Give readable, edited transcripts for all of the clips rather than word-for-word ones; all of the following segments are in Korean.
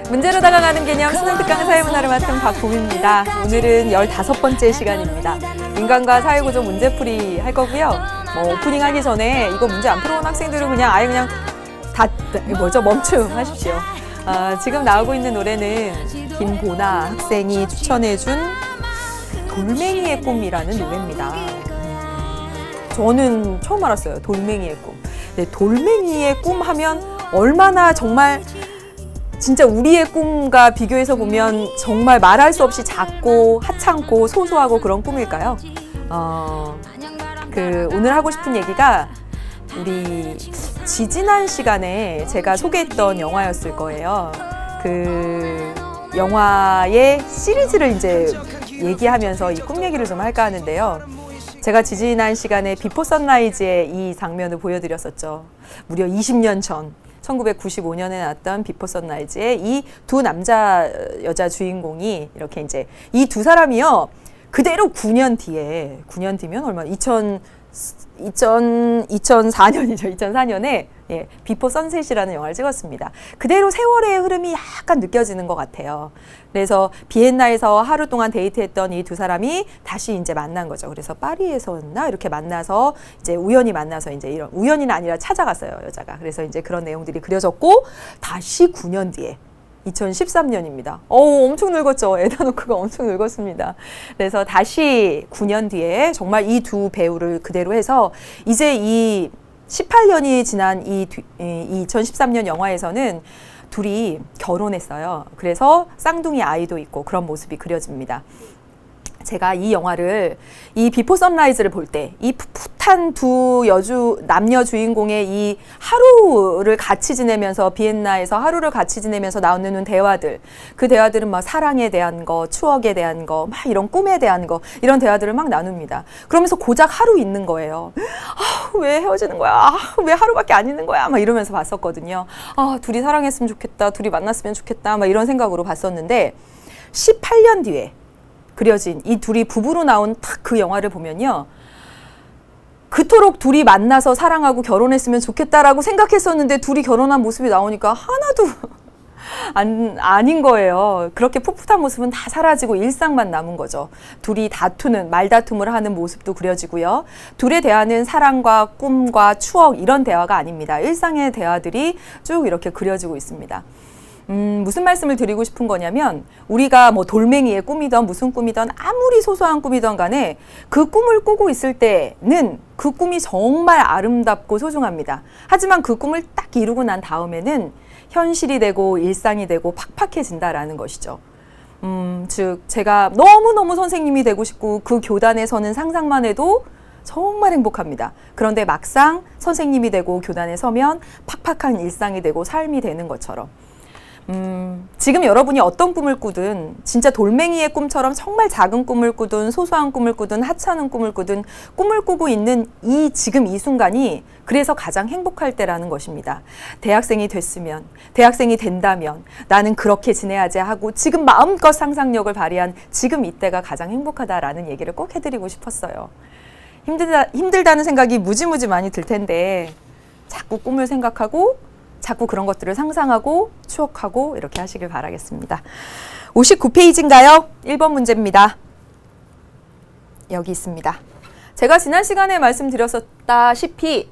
문제로 다가가는 개념 수능 특강 사회문화를 맡은 박봄입니다. 오늘은 15번째 시간입니다. 인간과 사회구조 문제풀이 할 거고요. 오프닝 하기 전에 이거 문제 안 풀어온 학생들은 그냥 멈춤하십시오. 지금 나오고 있는 노래는 김보나 학생이 추천해준 돌멩이의 꿈이라는 노래입니다. 저는 처음 알았어요. 돌멩이의 꿈. 네, 돌멩이의 꿈 하면 얼마나 정말 진짜 우리의 꿈과 비교해서 보면 정말 말할 수 없이 작고 하찮고 소소하고 그런 꿈일까요? 오늘 하고 싶은 얘기가 우리 지지난 시간에 제가 소개했던 영화였을 거예요. 그 영화의 시리즈를 이제 얘기하면서 이 꿈 얘기를 좀 할까 하는데요. 제가 지지난 시간에 비포 선라이즈의 이 장면을 보여드렸었죠. 무려 20년 전 1995년에 나왔던 비포 선라이즈의 이 두 남자 여자 주인공이 이렇게 이제 이 두 사람이요 그대로 9년 뒤면 얼마 2004년이죠. 2004년에 비포 선셋이라는 영화를 찍었습니다. 그대로 세월의 흐름이 약간 느껴지는 것 같아요. 그래서 비엔나에서 하루 동안 데이트했던 이 두 사람이 다시 이제 만난 거죠. 그래서 파리에서였나 이렇게 만나서 이제 우연히 만나서 이제 이런 우연이는 아니라 찾아갔어요, 여자가. 그래서 이제 그런 내용들이 그려졌고 다시 9년 뒤에 2013년입니다. 엄청 늙었죠. 에다노크가 엄청 늙었습니다. 그래서 다시 9년 뒤에 정말 이 두 배우를 그대로 해서 이제 이 18년이 지난 이 2013년 영화에서는 둘이 결혼했어요. 그래서 쌍둥이 아이도 있고 그런 모습이 그려집니다. 제가 이 영화를 이 비포 선라이즈를 볼 때 이 풋풋한 두 남녀 주인공의 이 하루를 같이 지내면서 비엔나에서 하루를 같이 지내면서 나오는 대화들, 그 대화들은 막 사랑에 대한 거, 추억에 대한 거, 막 이런 꿈에 대한 거, 이런 대화들을 막 나눕니다. 그러면서 고작 하루 있는 거예요. 왜 헤어지는 거야? 왜 하루밖에 안 있는 거야? 막 이러면서 봤었거든요. 둘이 사랑했으면 좋겠다, 둘이 만났으면 좋겠다, 막 이런 생각으로 봤었는데 18년 뒤에 그려진 이 둘이 부부로 나온 딱 그 영화를 보면요. 그토록 둘이 만나서 사랑하고 결혼했으면 좋겠다라고 생각했었는데 둘이 결혼한 모습이 나오니까 하나도 아닌 거예요. 그렇게 풋풋한 모습은 다 사라지고 일상만 남은 거죠. 둘이 말다툼을 하는 모습도 그려지고요. 둘의 대화는 사랑과 꿈과 추억 이런 대화가 아닙니다. 일상의 대화들이 쭉 이렇게 그려지고 있습니다. 무슨 말씀을 드리고 싶은 거냐면 우리가 뭐 돌멩이의 꿈이든 무슨 꿈이든 아무리 소소한 꿈이든 간에 그 꿈을 꾸고 있을 때는 그 꿈이 정말 아름답고 소중합니다. 하지만 그 꿈을 딱 이루고 난 다음에는 현실이 되고 일상이 되고 팍팍해진다라는 것이죠. 즉 제가 너무너무 선생님이 되고 싶고 그 교단에 서는 상상만 해도 정말 행복합니다. 그런데 막상 선생님이 되고 교단에 서면 팍팍한 일상이 되고 삶이 되는 것처럼 지금 여러분이 어떤 꿈을 꾸든 진짜 돌멩이의 꿈처럼 정말 작은 꿈을 꾸든 소소한 꿈을 꾸든 하찮은 꿈을 꾸든 꿈을 꾸고 있는 지금 이 순간이 그래서 가장 행복할 때라는 것입니다. 대학생이 됐으면, 대학생이 된다면 나는 그렇게 지내야지 하고 지금 마음껏 상상력을 발휘한 지금 이때가 가장 행복하다라는 얘기를 꼭 해드리고 싶었어요. 힘들다는 생각이 무지무지 많이 들 텐데 자꾸 꿈을 생각하고 자꾸 그런 것들을 상상하고 추억하고 이렇게 하시길 바라겠습니다. 59페이지인가요? 1번 문제입니다. 여기 있습니다. 제가 지난 시간에 말씀드렸다시피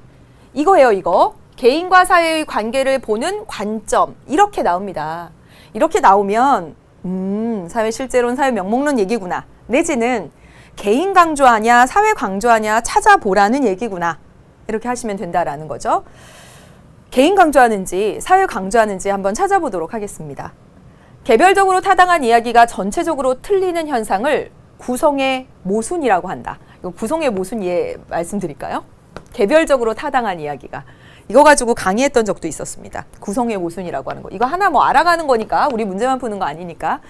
이거예요, 이거. 개인과 사회의 관계를 보는 관점. 이렇게 나옵니다. 이렇게 나오면 사회 실제론, 사회 명목론 얘기구나. 내지는 개인 강조하냐, 사회 강조하냐 찾아보라는 얘기구나. 이렇게 하시면 된다라는 거죠. 개인 강조하는지 사회 강조하는지 한번 찾아보도록 하겠습니다. 개별적으로 타당한 이야기가 전체적으로 틀리는 현상을 구성의 모순이라고 한다. 이거 구성의 모순 말씀드릴까요? 개별적으로 타당한 이야기가. 이거 가지고 강의했던 적도 있었습니다. 구성의 모순이라고 하는 거. 이거 하나 알아가는 거니까 우리 문제만 푸는 거 아니니까.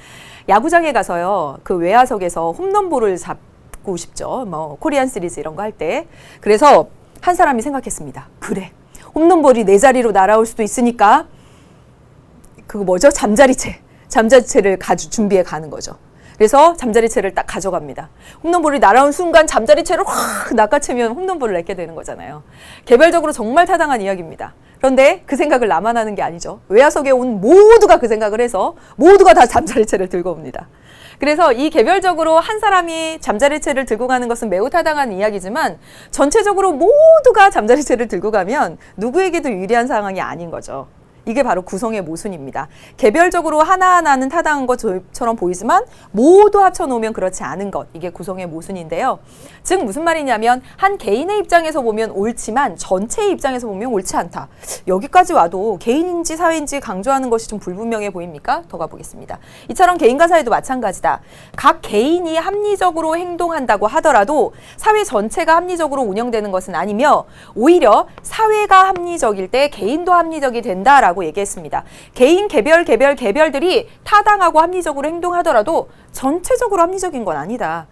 야구장에 가서요. 그 외야석에서 홈런볼을 잡고 싶죠. 코리안 시리즈 이런 거 할 때. 그래서 한 사람이 생각했습니다. 그래. 홈런볼이 내 자리로 날아올 수도 있으니까 잠자리채를 준비해 가는 거죠. 그래서 잠자리채를 딱 가져갑니다. 홈런볼이 날아온 순간 잠자리채를 확 낚아채면 홈런볼을 맺게 되는 거잖아요. 개별적으로 정말 타당한 이야기입니다. 그런데 그 생각을 나만 하는 게 아니죠. 외야석에 온 모두가 그 생각을 해서 모두가 다 잠자리채를 들고 옵니다. 그래서 이 개별적으로 한 사람이 잠자리채를 들고 가는 것은 매우 타당한 이야기지만 전체적으로 모두가 잠자리채를 들고 가면 누구에게도 유리한 상황이 아닌 거죠. 이게 바로 구성의 모순입니다. 개별적으로 하나하나는 타당한 것처럼 보이지만 모두 합쳐놓으면 그렇지 않은 것. 이게 구성의 모순인데요. 즉 무슨 말이냐면 한 개인의 입장에서 보면 옳지만 전체의 입장에서 보면 옳지 않다. 여기까지 와도 개인인지 사회인지 강조하는 것이 좀 불분명해 보입니까? 더 가보겠습니다. 이처럼 개인과 사회도 마찬가지다. 각 개인이 합리적으로 행동한다고 하더라도 사회 전체가 합리적으로 운영되는 것은 아니며 오히려 사회가 합리적일 때 개인도 합리적이 된다라고 얘기했습니다. 개인 개별들이 타당하고 합리적으로 행동하더라도 전체적으로 합리적인 건 아니다.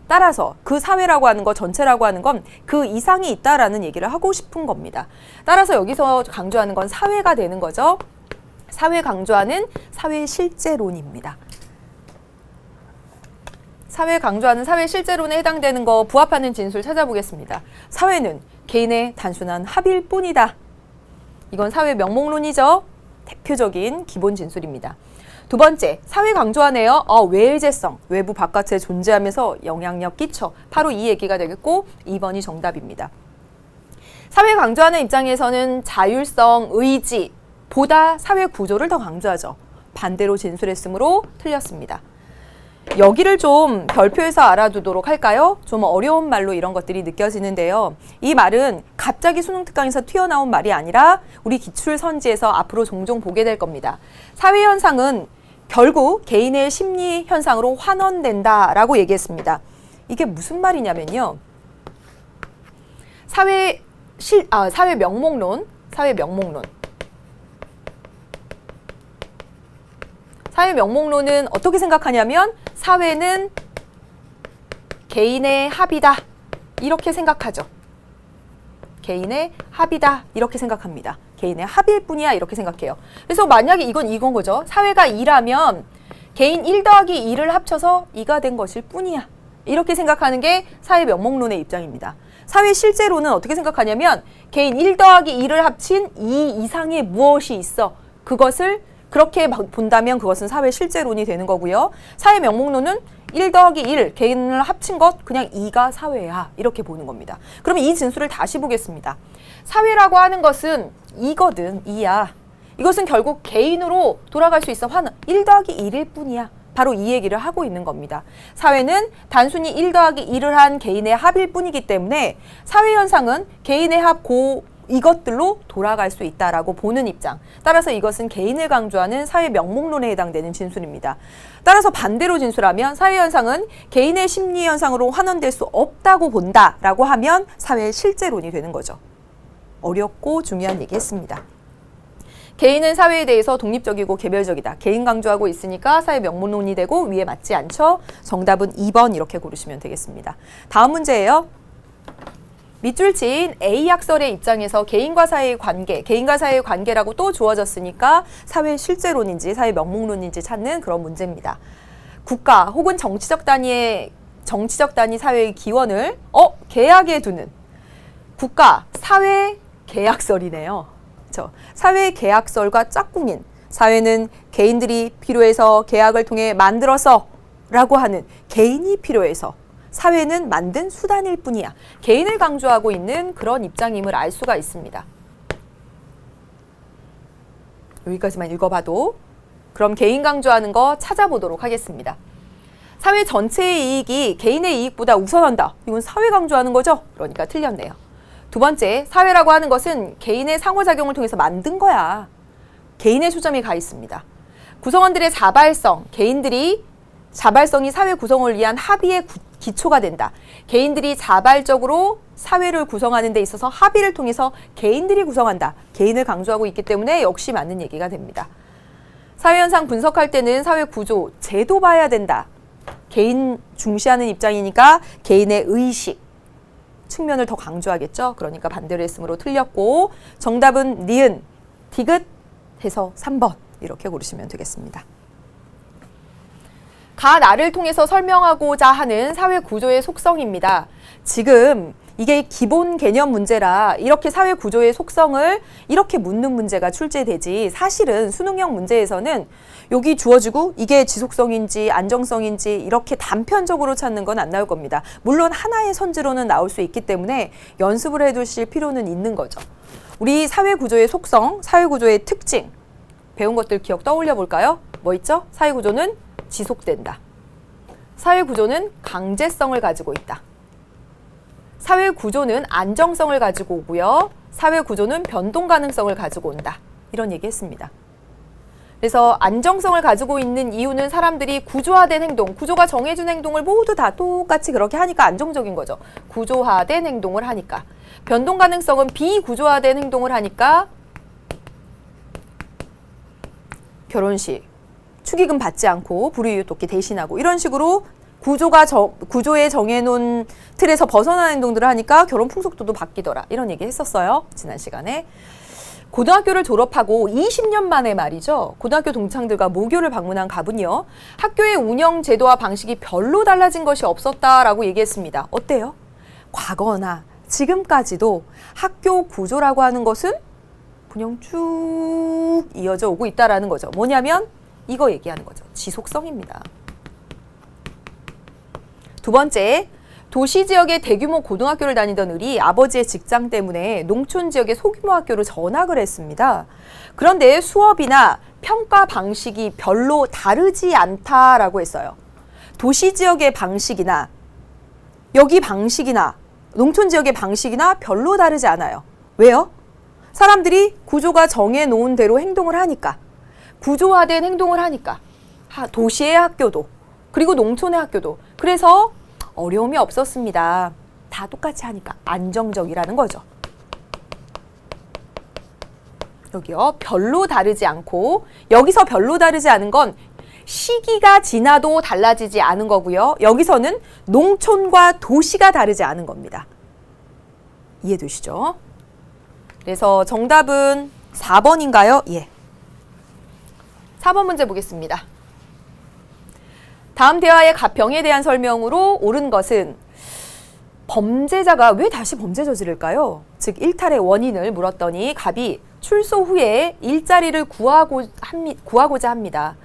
따라서 그 사회라고 하는 거, 전체라고 하는 건 그 이상이 있다라는 얘기를 하고 싶은 겁니다. 따라서 여기서 강조하는 건 사회가 되는 거죠. 사회 강조하는 사회 실제론입니다. 사회 강조하는 사회 실제론에 해당되는 거 부합하는 진술 찾아보겠습니다. 사회는 개인의 단순한 합일 뿐이다. 이건 사회 명목론이죠. 대표적인 기본 진술입니다. 두 번째, 사회 강조하네요. 외재성, 외부 바깥에 존재하면서 영향력 끼쳐. 바로 이 얘기가 되겠고 2번이 정답입니다. 사회 강조하는 입장에서는 자율성, 의지 보다 사회 구조를 더 강조하죠. 반대로 진술했으므로 틀렸습니다. 여기를 좀 별표에서 알아두도록 할까요? 좀 어려운 말로 이런 것들이 느껴지는데요. 이 말은 갑자기 수능 특강에서 튀어나온 말이 아니라 우리 기출선지에서 앞으로 종종 보게 될 겁니다. 사회현상은 결국 개인의 심리 현상으로 환원된다라고 얘기했습니다. 이게 무슨 말이냐면요. 사회 명목론. 사회 명목론은 어떻게 생각하냐면 사회는 개인의 합이다. 이렇게 생각하죠. 개인의 합이다. 이렇게 생각합니다. 개인의 합일 뿐이야. 이렇게 생각해요. 그래서 만약에 이건 거죠. 사회가 2라면 개인 1 더하기 2를 합쳐서 2가 된 것일 뿐이야. 이렇게 생각하는 게 사회 명목론의 입장입니다. 사회 실제로는 어떻게 생각하냐면 개인 1 더하기 2를 합친 2 이상의 무엇이 있어. 그것을 그렇게 본다면 그것은 사회 실제론이 되는 거고요. 사회 명목론은 1 더하기 1, 개인을 합친 것 그냥 2가 사회야. 이렇게 보는 겁니다. 그러면 이 진술을 다시 보겠습니다. 사회라고 하는 것은 2거든, 2야. 이것은 결국 개인으로 돌아갈 수 있어. 1 더하기 1일 뿐이야. 바로 이 얘기를 하고 있는 겁니다. 사회는 단순히 1 더하기 1을 한 개인의 합일 뿐이기 때문에 사회 현상은 개인의 합 이것들로 돌아갈 수 있다라고 보는 입장. 따라서 이것은 개인을 강조하는 사회 명목론에 해당되는 진술입니다. 따라서 반대로 진술하면 사회 현상은 개인의 심리 현상으로 환원될 수 없다고 본다라고 하면 사회 실제론이 되는 거죠. 어렵고 중요한 얘기 했습니다. 개인은 사회에 대해서 독립적이고 개별적이다. 개인 강조하고 있으니까 사회 명목론이 되고 위에 맞지 않죠? 정답은 2번 이렇게 고르시면 되겠습니다. 다음 문제예요. 밑줄 친 A 약설의 입장에서 개인과 사회의 관계라고 또 주어졌으니까 사회 실제론인지 사회 명목론인지 찾는 그런 문제입니다. 국가 혹은 정치적 단위 사회의 기원을 계약에 두는 국가 사회 계약설이네요. 그렇죠? 사회 계약설과 짝꿍인 사회는 개인들이 필요해서 계약을 통해 만들어서 라고 하는 개인이 필요해서 사회는 만든 수단일 뿐이야. 개인을 강조하고 있는 그런 입장임을 알 수가 있습니다. 여기까지만 읽어봐도 그럼 개인 강조하는 거 찾아보도록 하겠습니다. 사회 전체의 이익이 개인의 이익보다 우선한다. 이건 사회 강조하는 거죠? 그러니까 틀렸네요. 두 번째, 사회라고 하는 것은 개인의 상호작용을 통해서 만든 거야. 개인의 초점이 가 있습니다. 구성원들의 개인들이 자발성이 사회 구성을 위한 합의의 기초가 된다. 개인들이 자발적으로 사회를 구성하는 데 있어서 합의를 통해서 개인들이 구성한다. 개인을 강조하고 있기 때문에 역시 맞는 얘기가 됩니다. 사회현상 분석할 때는 사회 구조, 제도 봐야 된다. 개인 중시하는 입장이니까 개인의 의식 측면을 더 강조하겠죠. 그러니까 반대로 했으므로 틀렸고 정답은 니은, 디귿 해서 3번 이렇게 고르시면 되겠습니다. 가 나를 통해서 설명하고자 하는 사회 구조의 속성입니다. 지금 이게 기본 개념 문제라 이렇게 사회 구조의 속성을 이렇게 묻는 문제가 출제되지, 사실은 수능형 문제에서는 여기 주어지고 이게 지속성인지 안정성인지 이렇게 단편적으로 찾는 건 안 나올 겁니다. 물론 하나의 선지로는 나올 수 있기 때문에 연습을 해두실 필요는 있는 거죠. 우리 사회 구조의 속성, 사회 구조의 특징 배운 것들 기억 떠올려 볼까요? 뭐 있죠? 사회 구조는 지속된다. 사회 구조는 강제성을 가지고 있다. 사회 구조는 안정성을 가지고 오고요. 사회 구조는 변동 가능성을 가지고 온다. 이런 얘기 했습니다. 그래서 안정성을 가지고 있는 이유는 사람들이 구조화된 행동, 구조가 정해준 행동을 모두 다 똑같이 그렇게 하니까 안정적인 거죠. 구조화된 행동을 하니까. 변동 가능성은 비구조화된 행동을 하니까 결혼식, 축의금 받지 않고 불우이웃 돕기 대신하고 이런 식으로 구조에 정해놓은 틀에서 벗어나는 행동들을 하니까 결혼 풍속도도 바뀌더라. 이런 얘기 했었어요. 지난 시간에. 고등학교를 졸업하고 20년 만에 말이죠. 고등학교 동창들과 모교를 방문한 갑은요. 학교의 운영 제도와 방식이 별로 달라진 것이 없었다라고 얘기했습니다. 어때요? 과거나 지금까지도 학교 구조라고 하는 것은 그냥 쭉 이어져 오고 있다라는 거죠. 뭐냐면 이거 얘기하는 거죠. 지속성입니다. 두 번째, 도시 지역의 대규모 고등학교를 다니던 을이 아버지의 직장 때문에 농촌 지역의 소규모 학교로 전학을 했습니다. 그런데 수업이나 평가 방식이 별로 다르지 않다라고 했어요. 도시 지역의 방식이나 여기 방식이나 농촌 지역의 방식이나 별로 다르지 않아요. 왜요? 사람들이 구조가 정해놓은 대로 행동을 하니까, 구조화된 행동을 하니까, 도시의 학교도 그리고 농촌의 학교도. 그래서 어려움이 없었습니다. 다 똑같이 하니까 안정적이라는 거죠. 여기요, 별로 다르지 않고, 여기서 별로 다르지 않은 건 시기가 지나도 달라지지 않은 거고요. 여기서는 농촌과 도시가 다르지 않은 겁니다. 이해되시죠? 그래서 정답은 4번인가요? 예. 4번 문제 보겠습니다. 다음 대화의 갑병에 대한 설명으로 옳은 것은 범죄자가 왜 다시 범죄 저지를까요? 즉 일탈의 원인을 물었더니 갑이 출소 후에 일자리를 구하고자 합니다.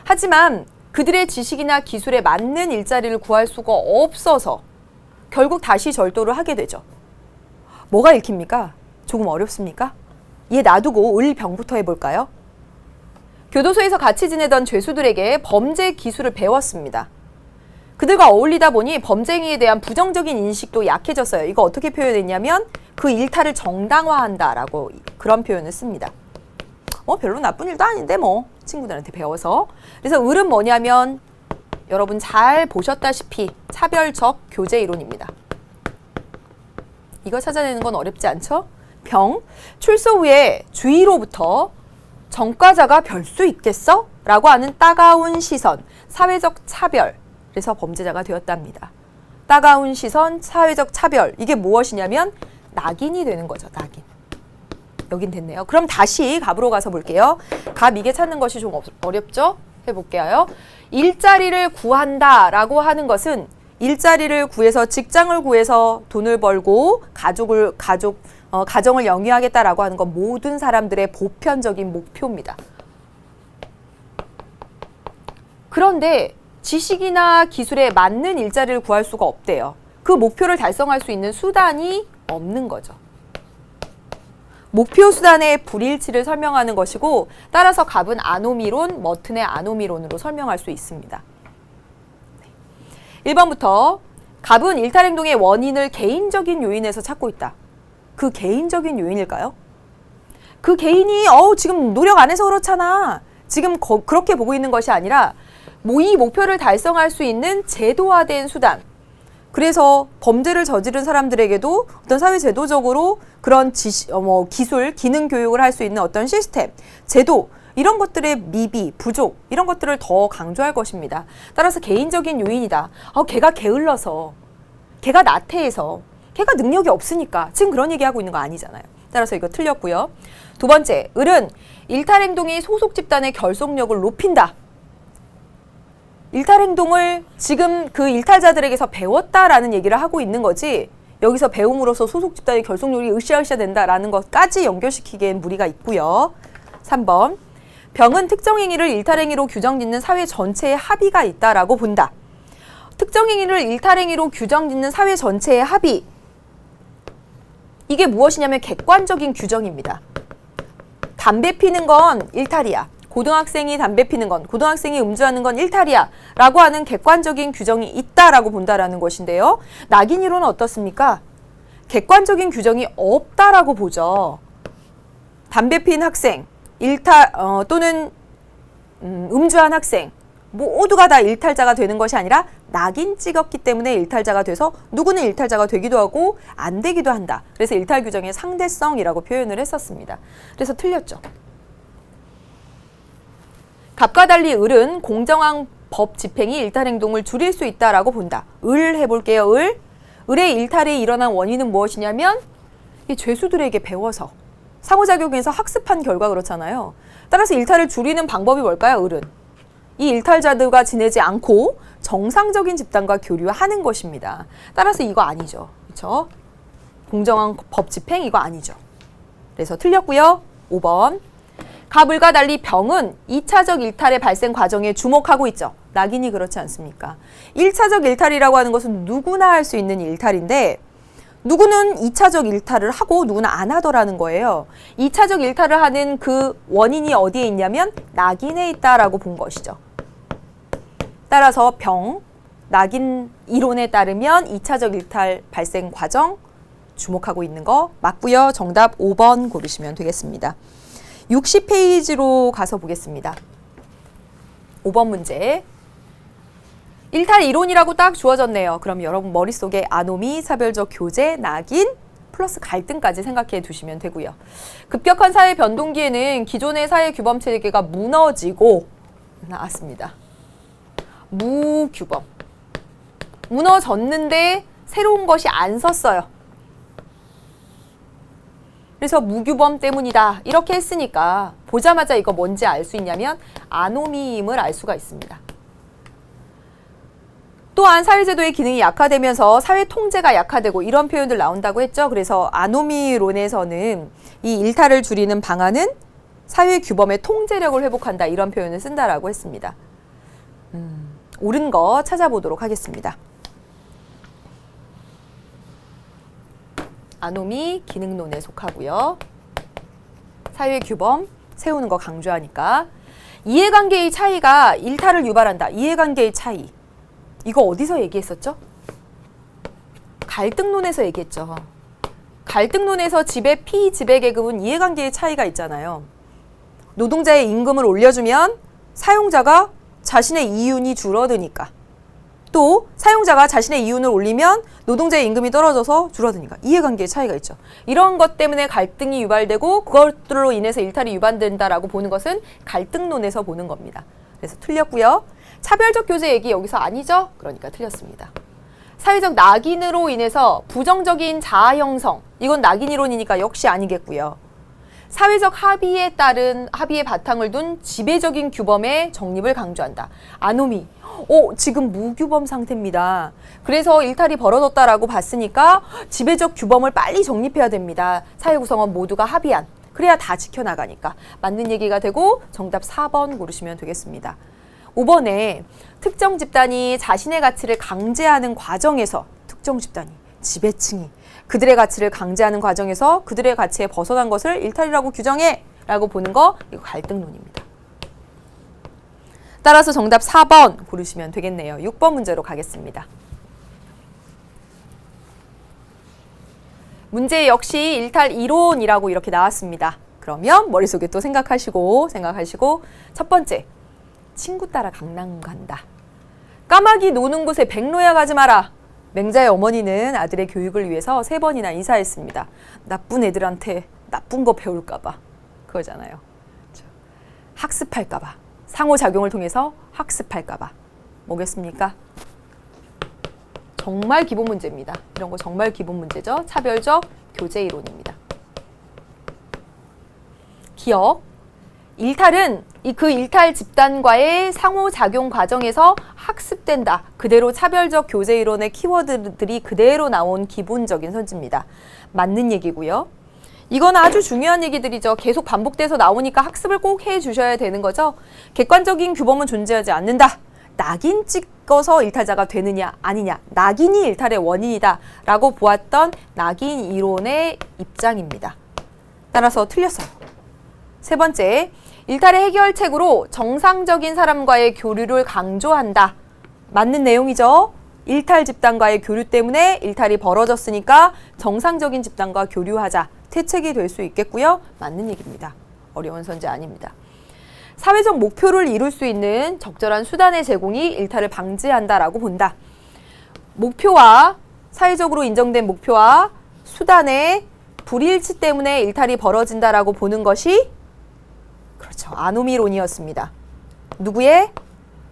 하지만 그들의 지식이나 기술에 맞는 일자리를 구할 수가 없어서 결국 다시 절도를 하게 되죠. 뭐가 읽힙니까? 조금 어렵습니까? 얘 놔두고 을병부터 해볼까요? 교도소에서 같이 지내던 죄수들에게 범죄 기술을 배웠습니다. 그들과 어울리다 보니 범죄 행위에 대한 부정적인 인식도 약해졌어요. 이거 어떻게 표현했냐면 그 일탈을 정당화한다라고 그런 표현을 씁니다. 별로 나쁜 일도 아닌데 뭐 친구들한테 배워서. 그래서 을은 뭐냐면 여러분 잘 보셨다시피 차별적 교제 이론입니다. 이거 찾아내는 건 어렵지 않죠? 병, 출소 후에 주위로부터 전과자가 별 수 있겠어? 라고 하는 따가운 시선, 사회적 차별, 그래서 범죄자가 되었답니다. 따가운 시선, 사회적 차별, 이게 무엇이냐면 낙인이 되는 거죠. 낙인. 여긴 됐네요. 그럼 다시 갑으로 가서 볼게요. 갑 이게 찾는 것이 좀 어렵죠? 해볼게요. 일자리를 구한다 라고 하는 것은 일자리를 구해서 직장을 구해서 돈을 벌고 가정을 영위하겠다라고 하는 건 모든 사람들의 보편적인 목표입니다. 그런데 지식이나 기술에 맞는 일자리를 구할 수가 없대요. 그 목표를 달성할 수 있는 수단이 없는 거죠. 목표 수단의 불일치를 설명하는 것이고, 따라서 갑은 아노미론, 머튼의 아노미론으로 설명할 수 있습니다. 1번부터 갑은 일탈행동의 원인을 개인적인 요인에서 찾고 있다. 그 개인적인 요인일까요? 그 개인이 지금 노력 안 해서 그렇잖아. 지금 그렇게 보고 있는 것이 아니라 이 목표를 달성할 수 있는 제도화된 수단. 그래서 범죄를 저지른 사람들에게도 어떤 사회 제도적으로 그런 기술, 기능 교육을 할 수 있는 어떤 시스템, 제도, 이런 것들의 미비, 부족, 이런 것들을 더 강조할 것입니다. 따라서 개인적인 요인이다. 걔가 게을러서, 걔가 나태해서, 걔가 능력이 없으니까 지금 그런 얘기하고 있는 거 아니잖아요. 따라서 이거 틀렸고요. 두 번째, 을은 일탈행동이 소속 집단의 결속력을 높인다. 일탈행동을 지금 그 일탈자들에게서 배웠다라는 얘기를 하고 있는 거지, 여기서 배움으로써 소속 집단의 결속력이 으쌰으쌰 된다라는 것까지 연결시키기엔 무리가 있고요. 3번. 병은 특정 행위를 일탈행위로 규정짓는 사회 전체의 합의가 있다라고 본다. 특정 행위를 일탈행위로 규정짓는 사회 전체의 합의. 이게 무엇이냐면 객관적인 규정입니다. 담배 피는 건 일탈이야. 고등학생이 담배 피는 건, 고등학생이 음주하는 건 일탈이야 라고 하는 객관적인 규정이 있다라고 본다라는 것인데요. 낙인이론은 어떻습니까? 객관적인 규정이 없다라고 보죠. 담배 핀 학생, 일탈 또는 음주한 학생 모두가 다 일탈자가 되는 것이 아니라 낙인 찍었기 때문에 일탈자가 돼서 누구는 일탈자가 되기도 하고 안 되기도 한다. 그래서 일탈 규정의 상대성이라고 표현을 했었습니다. 그래서 틀렸죠. 갑과 달리 을은 공정한 법 집행이 일탈 행동을 줄일 수 있다라고 본다. 을 해볼게요. 을의 일탈이 일어난 원인은 무엇이냐면 이 죄수들에게 배워서 상호작용해서 학습한 결과 그렇잖아요. 따라서 일탈을 줄이는 방법이 뭘까요? 을은 이 일탈자들과 지내지 않고 정상적인 집단과 교류하는 것입니다. 따라서 이거 아니죠. 그렇죠? 공정한 법 집행 이거 아니죠. 그래서 틀렸고요. 5번. 갑을과 달리 병은 2차적 일탈의 발생 과정에 주목하고 있죠. 낙인이 그렇지 않습니까? 1차적 일탈이라고 하는 것은 누구나 할 수 있는 일탈인데 누구는 2차적 일탈을 하고 누구는 안 하더라는 거예요. 2차적 일탈을 하는 그 원인이 어디에 있냐면 낙인에 있다라고 본 것이죠. 따라서 병, 낙인 이론에 따르면 2차적 일탈 발생 과정 주목하고 있는 거 맞고요. 정답 5번 고르시면 되겠습니다. 60페이지로 가서 보겠습니다. 5번 문제. 일탈 이론이라고 딱 주어졌네요. 그럼 여러분 머릿속에 아노미, 사별적 교제, 낙인, 플러스 갈등까지 생각해 두시면 되고요. 급격한 사회 변동기에는 기존의 사회 규범 체계가 무너지고 나왔습니다. 무규범. 무너졌는데 새로운 것이 안 섰어요. 그래서 무규범 때문이다. 이렇게 했으니까 보자마자 이거 뭔지 알 수 있냐면 아노미임을 알 수가 있습니다. 또한 사회제도의 기능이 약화되면서 사회 통제가 약화되고 이런 표현들 나온다고 했죠. 그래서 아노미론에서는 이 일탈을 줄이는 방안은 사회 규범의 통제력을 회복한다. 이런 표현을 쓴다라고 했습니다. 옳은 거 찾아보도록 하겠습니다. 아노미 기능론에 속하고요. 사회 규범 세우는 거 강조하니까 이해관계의 차이가 일탈을 유발한다. 이해관계의 차이. 이거 어디서 얘기했었죠? 갈등론에서 얘기했죠. 갈등론에서 지배, 피지배 계급은 이해관계의 차이가 있잖아요. 노동자의 임금을 올려주면 사용자가 자신의 이윤이 줄어드니까. 또 사용자가 자신의 이윤을 올리면 노동자의 임금이 떨어져서 줄어드니까. 이해관계의 차이가 있죠. 이런 것 때문에 갈등이 유발되고 그것들로 인해서 일탈이 유발된다라고 보는 것은 갈등론에서 보는 겁니다. 그래서 틀렸고요. 차별적 교제 얘기 여기서 아니죠? 그러니까 틀렸습니다. 사회적 낙인으로 인해서 부정적인 자아 형성. 이건 낙인 이론이니까 역시 아니겠고요. 사회적 합의에 따른 합의의 바탕을 둔 지배적인 규범의 정립을 강조한다. 아노미. 지금 무규범 상태입니다. 그래서 일탈이 벌어졌다라고 봤으니까 지배적 규범을 빨리 정립해야 됩니다. 사회 구성원 모두가 합의한. 그래야 다 지켜나가니까. 맞는 얘기가 되고 정답 4번 고르시면 되겠습니다. 5번에 특정 집단이 자신의 가치를 강제하는 과정에서 특정 집단이, 지배층이 그들의 가치를 강제하는 과정에서 그들의 가치에 벗어난 것을 일탈이라고 규정해 라고 보는 거 이거 갈등론입니다. 따라서 정답 4번 고르시면 되겠네요. 6번 문제로 가겠습니다. 문제 역시 일탈 이론이라고 이렇게 나왔습니다. 그러면 머릿속에 또 생각하시고 첫 번째, 친구 따라 강남 간다. 까마귀 노는 곳에 백로야 가지 마라. 맹자의 어머니는 아들의 교육을 위해서 3번이나 이사했습니다. 나쁜 애들한테 나쁜 거 배울까 봐. 그거잖아요. 학습할까 봐. 상호작용을 통해서 학습할까 봐. 뭐겠습니까? 정말 기본 문제입니다. 이런 거 정말 기본 문제죠. 차별적 교제 이론입니다. 기억. 일탈은 그 일탈 집단과의 상호작용 과정에서 학습된다. 그대로 차별적 교제 이론의 키워드들이 그대로 나온 기본적인 선지입니다. 맞는 얘기고요. 이건 아주 중요한 얘기들이죠. 계속 반복돼서 나오니까 학습을 꼭 해주셔야 되는 거죠. 객관적인 규범은 존재하지 않는다. 낙인 찍어서 일탈자가 되느냐 아니냐. 낙인이 일탈의 원인이다 라고 보았던 낙인 이론의 입장입니다. 따라서 틀렸어요. 세 번째, 일탈의 해결책으로 정상적인 사람과의 교류를 강조한다. 맞는 내용이죠. 일탈 집단과의 교류 때문에 일탈이 벌어졌으니까 정상적인 집단과 교류하자. 퇴책이 될 수 있겠고요. 맞는 얘기입니다. 어려운 선지 아닙니다. 사회적 목표를 이룰 수 있는 적절한 수단의 제공이 일탈을 방지한다라고 본다. 목표와 사회적으로 인정된 목표와 수단의 불일치 때문에 일탈이 벌어진다라고 보는 것이 그렇죠. 아노미론이었습니다. 누구의?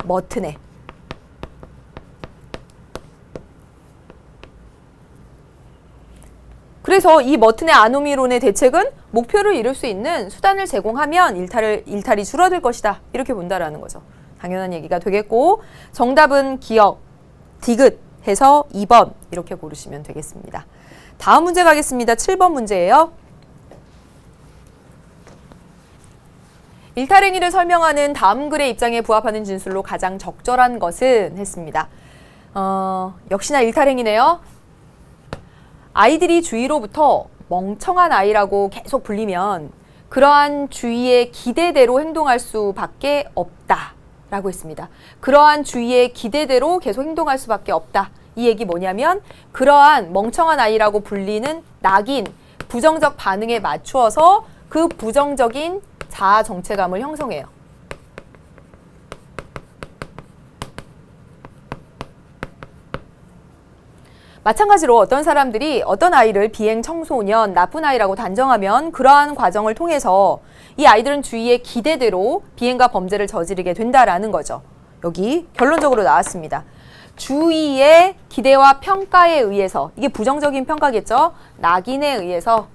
머튼의. 그래서 이 머튼의 아노미론의 대책은 목표를 이룰 수 있는 수단을 제공하면 일탈이 줄어들 것이다. 이렇게 본다라는 거죠. 당연한 얘기가 되겠고 정답은 기억, 디귿 해서 2번 이렇게 고르시면 되겠습니다. 다음 문제 가겠습니다. 7번 문제예요. 일탈 행위를 설명하는 다음 글의 입장에 부합하는 진술로 가장 적절한 것은 했습니다. 역시나 일탈 행위네요. 아이들이 주위로부터 멍청한 아이라고 계속 불리면 그러한 주위의 기대대로 행동할 수밖에 없다라고 했습니다. 그러한 주위의 기대대로 계속 행동할 수밖에 없다. 이 얘기 뭐냐면 그러한 멍청한 아이라고 불리는 낙인, 부정적 반응에 맞추어서 그 부정적인 자아 정체감을 형성해요. 마찬가지로 어떤 사람들이 어떤 아이를 비행 청소년, 나쁜 아이라고 단정하면 그러한 과정을 통해서 이 아이들은 주위의 기대대로 비행과 범죄를 저지르게 된다라는 거죠. 여기 결론적으로 나왔습니다. 주위의 기대와 평가에 의해서, 이게 부정적인 평가겠죠? 낙인에 의해서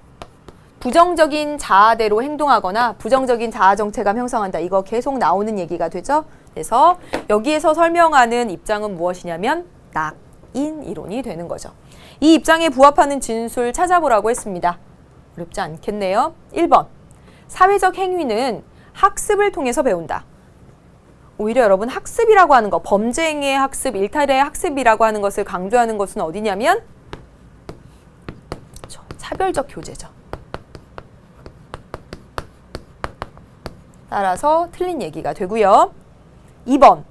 부정적인 자아대로 행동하거나 부정적인 자아 정체감 형성한다. 이거 계속 나오는 얘기가 되죠? 그래서 여기에서 설명하는 입장은 무엇이냐면 낙인 이론이 되는 거죠. 이 입장에 부합하는 진술 찾아보라고 했습니다. 어렵지 않겠네요. 1번. 사회적 행위는 학습을 통해서 배운다. 오히려 여러분 학습이라고 하는 거, 범죄 행위의 학습, 일탈의 학습이라고 하는 것을 강조하는 것은 어디냐면 차별적 교제죠. 따라서 틀린 얘기가 되고요. 2번.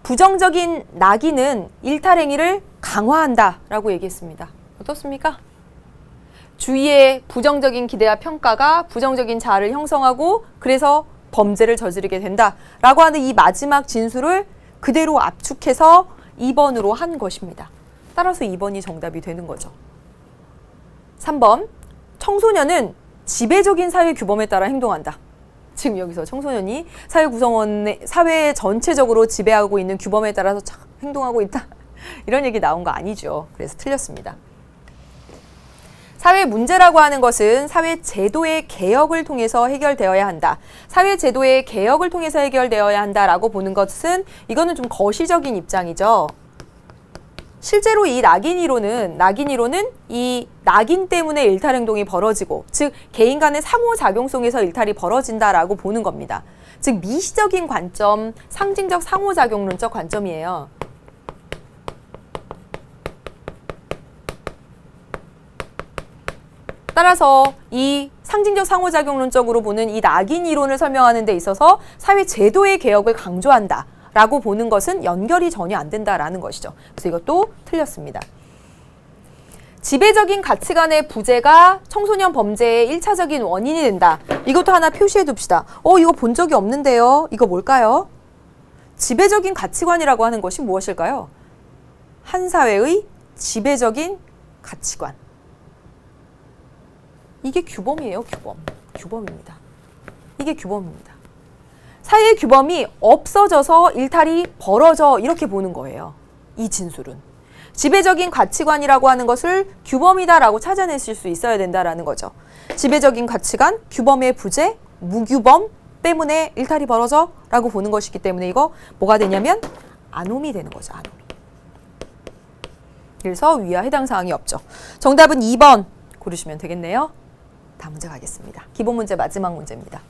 부정적인 낙인은 일탈 행위를 강화한다 라고 얘기했습니다. 어떻습니까? 주위의 부정적인 기대와 평가가 부정적인 자아를 형성하고 그래서 범죄를 저지르게 된다 라고 하는 이 마지막 진술을 그대로 압축해서 2번으로 한 것입니다. 따라서 2번이 정답이 되는 거죠. 3번. 청소년은 지배적인 사회 규범에 따라 행동한다. 지금 여기서 청소년이 사회 구성원의 사회 전체적으로 지배하고 있는 규범에 따라서 행동하고 있다. 이런 얘기 나온 거 아니죠. 그래서 틀렸습니다. 사회 문제라고 하는 것은 사회 제도의 개혁을 통해서 해결되어야 한다. 사회 제도의 개혁을 통해서 해결되어야 한다라고 보는 것은 이거는 좀 거시적인 입장이죠. 실제로 이 낙인 이론은 이 낙인 때문에 일탈 행동이 벌어지고, 즉 개인 간의 상호작용성에서 일탈이 벌어진다라고 보는 겁니다. 즉 미시적인 관점, 상징적 상호작용론적 관점이에요. 따라서 이 상징적 상호작용론적으로 보는 이 낙인 이론을 설명하는 데 있어서 사회 제도의 개혁을 강조한다 라고 보는 것은 연결이 전혀 안 된다라는 것이죠. 그래서 이것도 틀렸습니다. 지배적인 가치관의 부재가 청소년 범죄의 1차적인 원인이 된다. 이것도 하나 표시해 둡시다. 이거 본 적이 없는데요. 이거 뭘까요? 지배적인 가치관이라고 하는 것이 무엇일까요? 한 사회의 지배적인 가치관. 이게 규범이에요, 규범. 규범입니다. 이게 규범입니다. 사회의 규범이 없어져서 일탈이 벌어져 이렇게 보는 거예요. 이 진술은. 지배적인 가치관이라고 하는 것을 규범이다라고 찾아내실 수 있어야 된다라는 거죠. 지배적인 가치관, 규범의 부재, 무규범, 때문에 일탈이 벌어져? 라고 보는 것이기 때문에 이거 뭐가 되냐면 아놈이 되는 거죠. 아놈이. 그래서 위와 해당 사항이 없죠. 정답은 2번 고르시면 되겠네요. 다음 문제 가겠습니다. 기본 문제 마지막 문제입니다.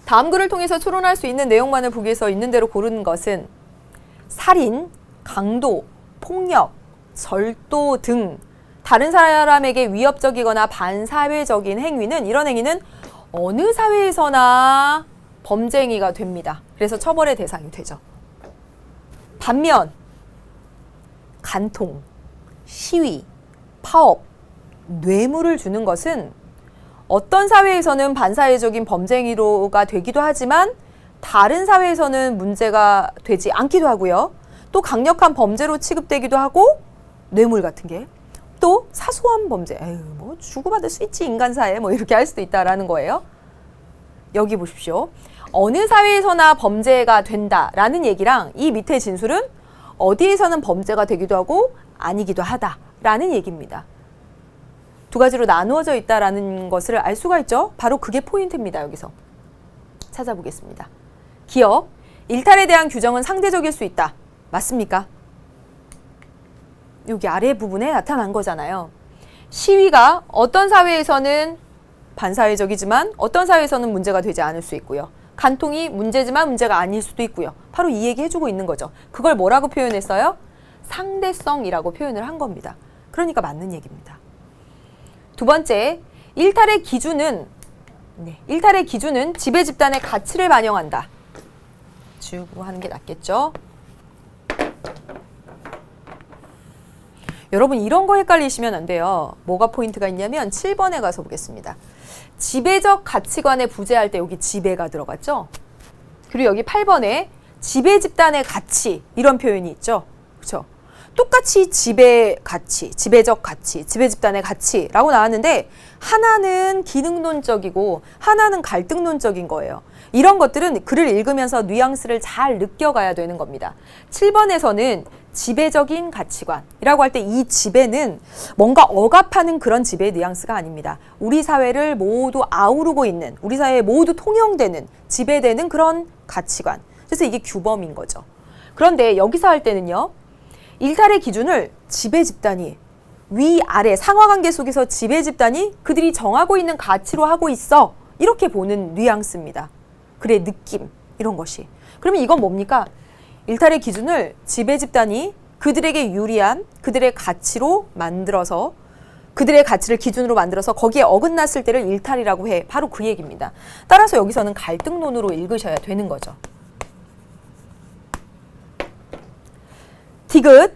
다음 글을 통해서 추론할 수 있는 내용만을 보기에 써 있는 대로 고르는 것은 살인, 강도, 폭력, 절도 등 다른 사람에게 위협적이거나 반사회적인 행위는 이런 행위는 어느 사회에서나 범죄 행위가 됩니다. 그래서 처벌의 대상이 되죠. 반면 간통, 시위, 파업, 뇌물을 주는 것은 어떤 사회에서는 반사회적인 범죄 행위가 되기도 하지만 다른 사회에서는 문제가 되지 않기도 하고요. 또 강력한 범죄로 취급되기도 하고 뇌물 같은 게 또 사소한 범죄, 뭐 주고받을 수 있지 인간사회 뭐 이렇게 할 수도 있다라는 거예요. 여기 보십시오. 어느 사회에서나 범죄가 된다라는 얘기랑 이 밑에 진술은 어디에서는 범죄가 되기도 하고 아니기도 하다라는 얘기입니다. 두 가지로 나누어져 있다라는 것을 알 수가 있죠. 바로 그게 포인트입니다. 여기서 찾아보겠습니다. 기억, 일탈에 대한 규정은 상대적일 수 있다. 맞습니까? 여기 아래 부분에 나타난 거잖아요. 시위가 어떤 사회에서는 반사회적이지만 어떤 사회에서는 문제가 되지 않을 수 있고요. 간통이 문제지만 문제가 아닐 수도 있고요. 바로 이 얘기 해주고 있는 거죠. 그걸 뭐라고 표현했어요? 상대성이라고 표현을 한 겁니다. 그러니까 맞는 얘기입니다. 두 번째, 일탈의 기준은 지배 집단의 가치를 반영한다. 지우고 하는 게 낫겠죠? 여러분 이런 거 헷갈리시면 안 돼요. 뭐가 포인트가 있냐면 7번에 가서 보겠습니다. 지배적 가치관에 부재할 때 여기 지배가 들어갔죠? 그리고 여기 8번에 지배 집단의 가치 이런 표현이 있죠? 그렇죠? 똑같이 지배 가치, 지배적 가치, 지배 집단의 가치라고 나왔는데 하나는 기능론적이고 하나는 갈등론적인 거예요. 이런 것들은 글을 읽으면서 뉘앙스를 잘 느껴가야 되는 겁니다. 7번에서는 지배적인 가치관이라고 할 때 이 지배는 뭔가 억압하는 그런 지배의 뉘앙스가 아닙니다. 우리 사회를 모두 아우르고 있는, 우리 사회에 모두 통용되는, 지배되는 그런 가치관. 그래서 이게 규범인 거죠. 그런데 여기서 할 때는요. 일탈의 기준을 지배 집단이 위아래 상하관계 속에서 지배 집단이 그들이 정하고 있는 가치로 하고 있어. 이렇게 보는 뉘앙스입니다. 글의 느낌 이런 것이. 그러면 이건 뭡니까? 일탈의 기준을 지배 집단이 그들에게 유리한 그들의 가치로 만들어서 그들의 가치를 기준으로 만들어서 거기에 어긋났을 때를 일탈이라고 해. 바로 그 얘기입니다. 따라서 여기서는 갈등론으로 읽으셔야 되는 거죠. 디귿.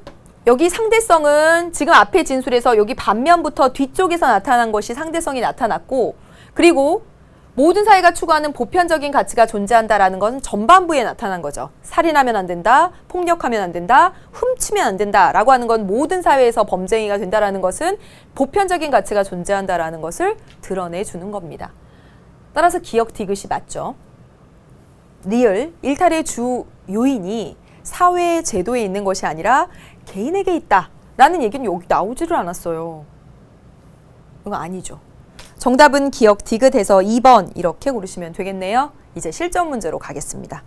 여기 상대성은 지금 앞에 진술에서 여기 반면부터 뒤쪽에서 나타난 것이 상대성이 나타났고 그리고 모든 사회가 추구하는 보편적인 가치가 존재한다라는 것은 전반부에 나타난 거죠. 살인하면 안 된다, 폭력하면 안 된다, 훔치면 안 된다라고 하는 건 모든 사회에서 범죄 행위가 된다라는 것은 보편적인 가치가 존재한다라는 것을 드러내주는 겁니다. 따라서 기억 디귿이 맞죠. 리을, 일탈의 주 요인이 사회 제도에 있는 것이 아니라 개인에게 있다라는 얘기는 여기 나오지를 않았어요. 이거 아니죠. 정답은 기억 디귿에서 2번 이렇게 고르시면 되겠네요. 이제 실전 문제로 가겠습니다.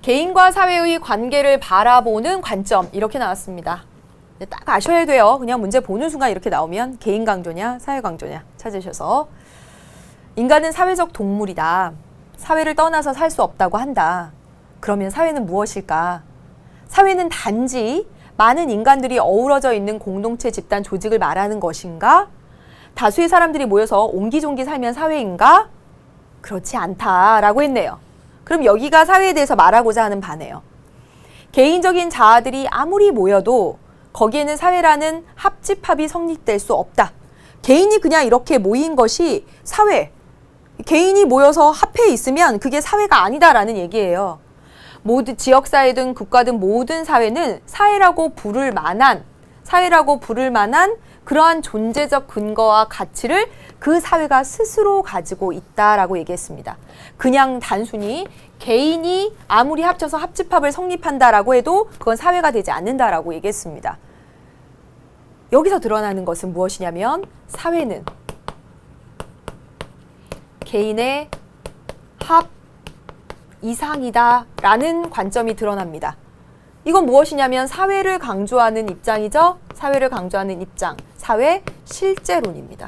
개인과 사회의 관계를 바라보는 관점 이렇게 나왔습니다. 딱 아셔야 돼요. 그냥 문제 보는 순간 이렇게 나오면 개인 강조냐 사회 강조냐 찾으셔서 인간은 사회적 동물이다. 사회를 떠나서 살 수 없다고 한다. 그러면 사회는 무엇일까? 사회는 단지 많은 인간들이 어우러져 있는 공동체 집단 조직을 말하는 것인가? 다수의 사람들이 모여서 옹기종기 살면 사회인가? 그렇지 않다라고 했네요. 그럼 여기가 사회에 대해서 말하고자 하는 바네요. 개인적인 자아들이 아무리 모여도 거기에는 사회라는 합집합이 성립될 수 없다. 개인이 그냥 이렇게 모인 것이 사회, 개인이 모여서 합해 있으면 그게 사회가 아니다라는 얘기예요. 모두 지역사회든 국가든 모든 사회는 사회라고 부를 만한 그러한 존재적 근거와 가치를 그 사회가 스스로 가지고 있다라고 얘기했습니다. 그냥 단순히 개인이 아무리 합쳐서 합집합을 성립한다라고 해도 그건 사회가 되지 않는다라고 얘기했습니다. 여기서 드러나는 것은 무엇이냐면 사회는 개인의 합 이상이다라는 관점이 드러납니다. 이건 무엇이냐면 사회를 강조하는 입장이죠. 사회를 강조하는 입장, 사회 실제론입니다.